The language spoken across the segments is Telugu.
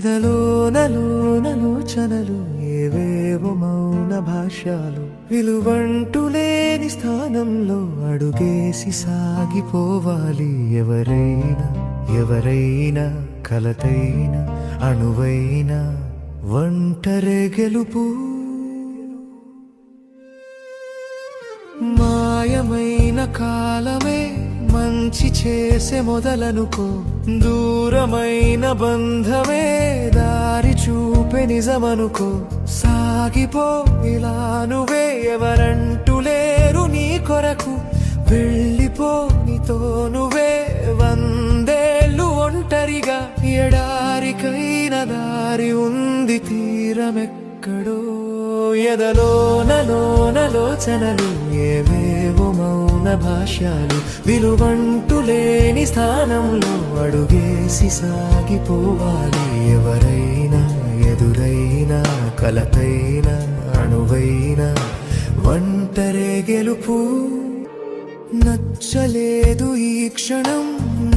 ఎదలోనలోచనలు ఏవేవో మౌన భాష్యాలు విలువంటూ లేని స్థానంలో అడుగేసి సాగిపోవాలి. ఎవరైనా కలతైన అణువైన ఒంటరే గెలుపు. మాయమైన కాలమే మంచి చేసే మొదలనుకో, దూరమైన బంధమే దారి చూపే నిజమనుకో. సాగిపో ఇలా నువ్వే, ఎవరంటూ లేరు నీ కొరకు. వెళ్ళిపో నీతో నువ్వే, వందేళ్ళు ఒంటరిగా. ఎడారికైన దారి ఉంది, తీరమెక్కడో. ఎదలోనలోచనలు ఏవేవో మౌన భాష్యాలు విలువంటూ లేని స్థానంలో అడుగేసి సాగిపోవాలి. ఎవరైనా ఎదురైనా కలతైన అణువైన ఒంటరే గెలుపు. నచ్చలేదు ఈ క్షణం,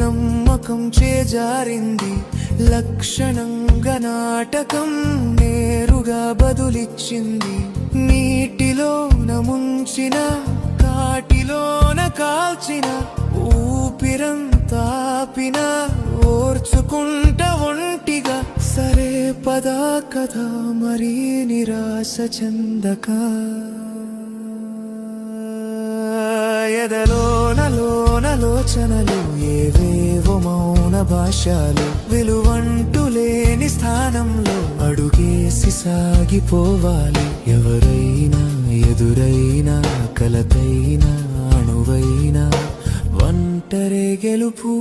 నమ్మకం చేజారింది. లక్షణంగా నాటకం నేరుగా బదులిచ్చింది. నీటిలోన ముంచిన కాటిలోన కాల్చిన ఊపిరంతాపిన ఓర్చుకుంట ఒంటిగా. సరే పదా కథ మరీ నిరాశ చెందక. ఎదలోనలోచనలు ఏవేవో మౌన భాష్యాలు విలువంటూ లేని స్థానంలో అడుగేసి సాగిపోవాలి. ఎవరైనా ఎదురైనా కలతైన అణువైన ఒంటరే గెలుపు.